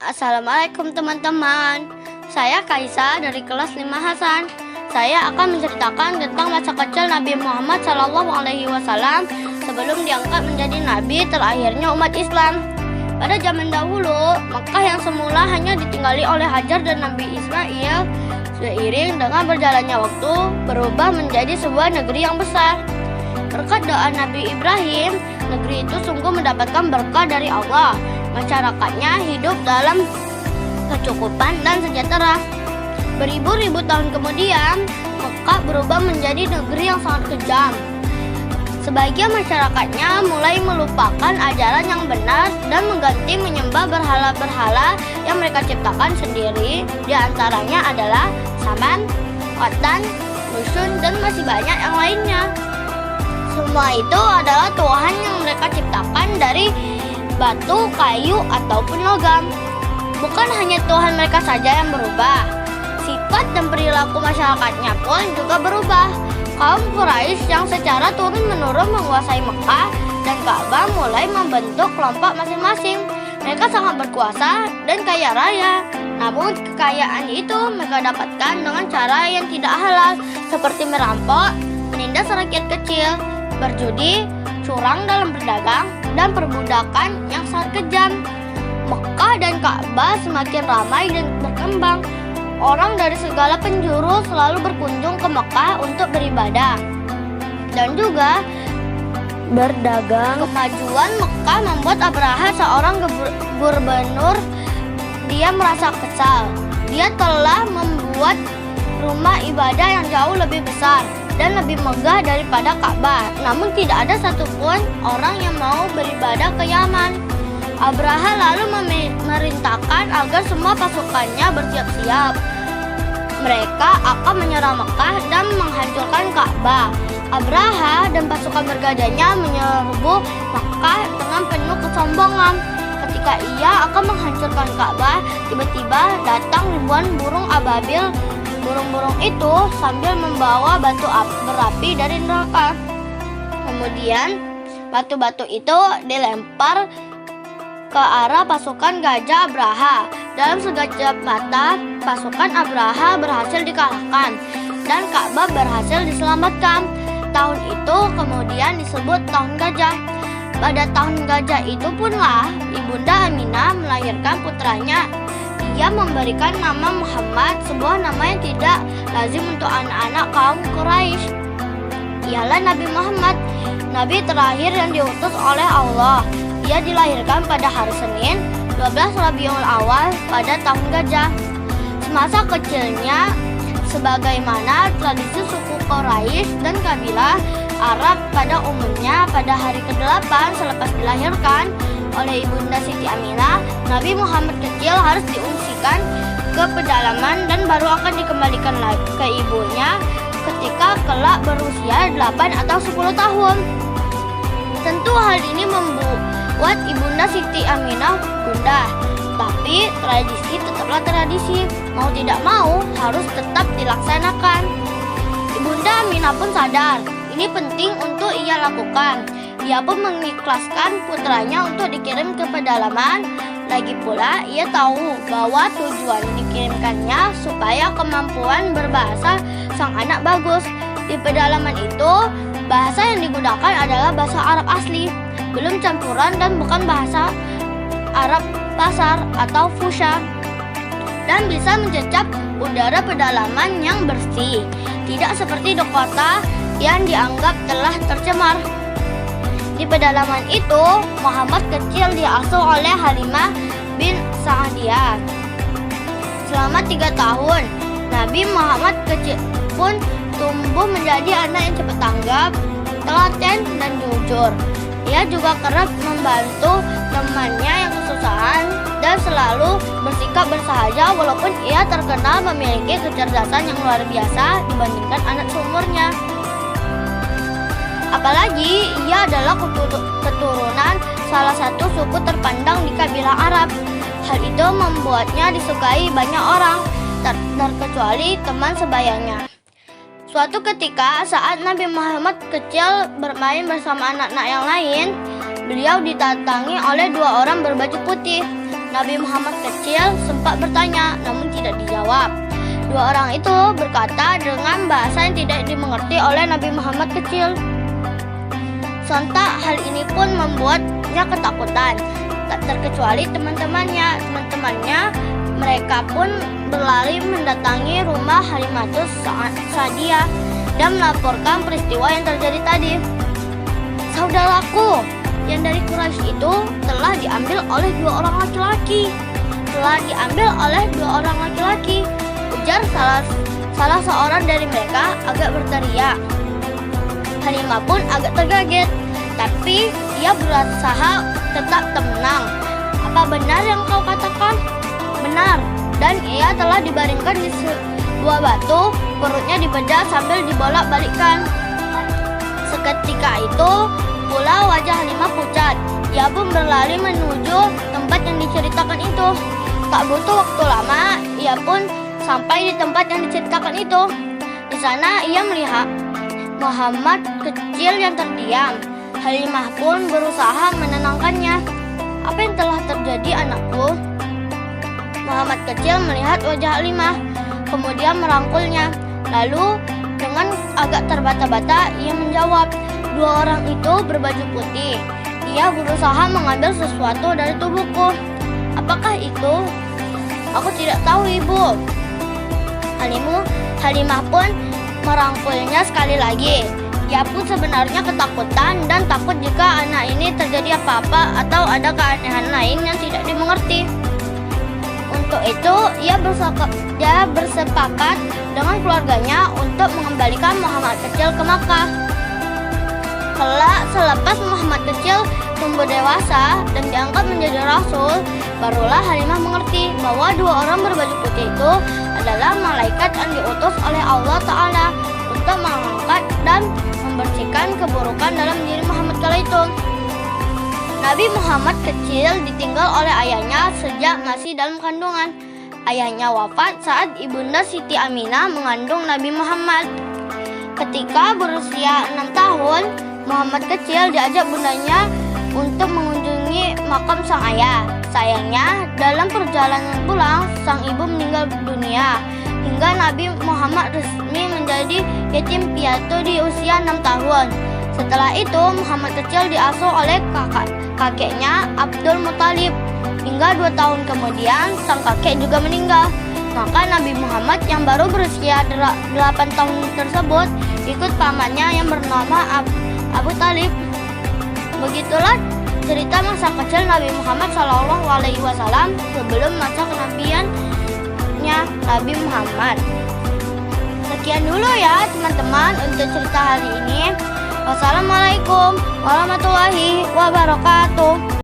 Assalamualaikum teman-teman. Saya Kaisa dari kelas 5 Hasan. Saya akan menceritakan tentang masa kecil Nabi Muhammad SAW sebelum diangkat menjadi nabi terakhirnya umat Islam. Pada zaman dahulu, Mekah yang semula hanya ditinggali oleh Hajar dan Nabi Ismail, seiring dengan berjalannya waktu berubah menjadi sebuah negeri yang besar. Berkat doa Nabi Ibrahim, negeri itu sungguh mendapatkan berkah dari Allah. Masyarakatnya hidup dalam kecukupan dan sejahtera. Beribu-ribu tahun kemudian, Mekah berubah menjadi negeri yang sangat kejam. Sebagian masyarakatnya mulai melupakan ajaran yang benar dan mengganti menyembah berhala-berhala yang mereka ciptakan sendiri. Di antaranya adalah Saman, Watan, Nusun, dan masih banyak yang lainnya. Semua itu adalah Tuhan yang mereka ciptakan dari batu, kayu, ataupun logam. Bukan hanya Tuhan mereka saja yang berubah, sifat dan perilaku masyarakatnya pun juga berubah. Kaum Quraisy yang secara turun-menurun menguasai Mekah dan Ka'bah mulai membentuk kelompok masing-masing. Mereka sangat berkuasa dan kaya raya. Namun kekayaan itu mereka dapatkan dengan cara yang tidak halal, seperti merampok, menindas rakyat kecil, berjudi, curang dalam berdagang, dan perbudakan yang sangat kejam. Mekah dan Ka'bah semakin ramai dan berkembang. Orang dari segala penjuru selalu berkunjung ke Mekah untuk beribadah dan juga berdagang. Kemajuan Mekah membuat Abraha, seorang gubernur, dia merasa kesal. Dia telah membuat rumah ibadah yang jauh lebih besar dan lebih megah daripada Ka'bah. Namun tidak ada satupun orang yang mau beribadah ke Yaman. Abraha lalu memerintahkan agar semua pasukannya bersiap-siap. Mereka akan menyerang Mekah dan menghancurkan Ka'bah. Abraha dan pasukan bergajahnya menyerbu Mekah dengan penuh kesombongan. Ketika ia akan menghancurkan Ka'bah, tiba-tiba datang ribuan burung ababil. Burung-burung itu sambil membawa batu berapi dari neraka. Kemudian batu-batu itu dilempar ke arah pasukan gajah Abraha. Dalam sekejap mata, pasukan Abraha berhasil dikalahkan dan Ka'bah berhasil diselamatkan. Tahun itu kemudian disebut Tahun Gajah. Pada Tahun Gajah itu punlah Ibunda Aminah melahirkan putranya. Ia memberikan nama Muhammad, sebuah nama yang tidak lazim untuk anak-anak kaum Quraisy. Ialah Nabi Muhammad, nabi terakhir yang diutus oleh Allah. Ia dilahirkan pada hari Senin, 12 Rabiul Awal pada Tahun Gajah. Semasa kecilnya, sebagaimana tradisi suku Quraisy dan kabilah Arab pada umumnya, pada hari ke-8 selepas dilahirkan oleh Ibunda Siti Aminah, Nabi Muhammad kecil harus diungsikan ke pedalaman dan baru akan dikembalikan lagi ke ibunya ketika kelak berusia 8 atau 10 tahun. Tentu hal ini membuat Ibunda Siti Aminah gundah, tapi tradisi tetaplah tradisi, mau tidak mau harus tetap dilaksanakan. Ibunda Aminah pun sadar ini penting untuk ia lakukan. Ia pun mengikhlaskan putranya untuk dikirim ke pedalaman. Lagi pula ia tahu bahwa tujuan dikirimkannya supaya kemampuan berbahasa sang anak bagus. Di pedalaman itu, bahasa yang digunakan adalah bahasa Arab asli, belum campuran dan bukan bahasa Arab pasar atau fusha, dan bisa mencecap udara pedalaman yang bersih, tidak seperti di kota yang dianggap telah tercemar. Di pedalaman itu, Muhammad kecil diasuh oleh Halimah bin Sa'diyah. Selama 3 tahun, Nabi Muhammad kecil pun tumbuh menjadi anak yang cepat tanggap, telaten, dan jujur. Ia juga kerap membantu temannya yang kesusahan dan selalu bersikap bersahaja walaupun ia terkenal memiliki kecerdasan yang luar biasa dibandingkan anak seumurnya. Apalagi ia adalah keturunan salah satu suku terpandang di kabilah Arab. Hal itu membuatnya disukai banyak orang, terkecuali teman sebayanya. Suatu ketika saat Nabi Muhammad kecil bermain bersama anak-anak yang lain, beliau didatangi oleh 2 orang berbaju putih. Nabi Muhammad kecil sempat bertanya, namun tidak dijawab. Dua orang itu berkata dengan bahasa yang tidak dimengerti oleh Nabi Muhammad kecil. Sontak hal ini pun membuatnya ketakutan. Tak terkecuali teman-temannya. Mereka pun berlari mendatangi rumah Halimatus Sa'diyah dan melaporkan peristiwa yang terjadi tadi. Saudaraku, yang dari Quraisy itu telah diambil oleh dua orang laki-laki. Ujar salah seorang dari mereka agak berteriak. Halimah pun agak terkaget, tapi ia berusaha tetap tenang. Apa benar yang kau katakan? Benar, dan ia telah dibaringkan di sebuah batu, perutnya dibedah sambil dibolak-balikkan. Seketika itu pula wajah Halimah pucat. Ia pun berlari menuju tempat yang diceritakan itu. Tak butuh waktu lama, ia pun sampai di tempat yang diceritakan itu. Di sana ia melihat Muhammad kecil yang terdiam. Halimah pun berusaha menenangkannya. Apa yang telah terjadi, anakku? Muhammad kecil melihat wajah Halimah, kemudian merangkulnya. Lalu dengan agak terbata-bata ia menjawab, dua orang itu berbaju putih. Ia berusaha mengambil sesuatu dari tubuhku. Apakah itu? Aku tidak tahu, Ibu. Halimah pun merangkulnya sekali lagi. Ia pun sebenarnya ketakutan dan takut jika anak ini terjadi apa-apa atau ada keanehan lain yang tidak dimengerti. Untuk itu, ia bersepakat dengan keluarganya untuk mengembalikan Muhammad kecil ke Makkah. Kelak selepas Muhammad kecil tumbuh dewasa dan diangkat menjadi rasul, barulah Halimah mengerti bahwa dua orang berbaju putih itu adalah malaikat yang diutus oleh Allah Ta'ala untuk mengangkat dan membersihkan keburukan dalam diri Muhammad kala itu. Nabi Muhammad kecil ditinggal oleh ayahnya sejak masih dalam kandungan. Ayahnya wafat saat ibunda Siti Aminah mengandung Nabi Muhammad. Ketika berusia 6 tahun, Muhammad kecil diajak bundanya untuk mengunjungi makam sang ayah. Sayangnya, dalam perjalanan pulang, sang ibu meninggal dunia, hingga Nabi Muhammad resmi menjadi yatim piatu di usia 6 tahun. Setelah itu, Muhammad kecil diasuh oleh kakeknya Abdul Muthalib. Hingga 2 tahun kemudian, sang kakek juga meninggal. Maka Nabi Muhammad yang baru berusia 8 tahun tersebut ikut pamannya yang bernama Abu Talib. Begitulah cerita masa kecil Nabi Muhammad SAW sebelum masa kenabiannya Nabi Muhammad. Sekian dulu ya teman-teman untuk cerita hari ini. Wassalamualaikum warahmatullahi wabarakatuh.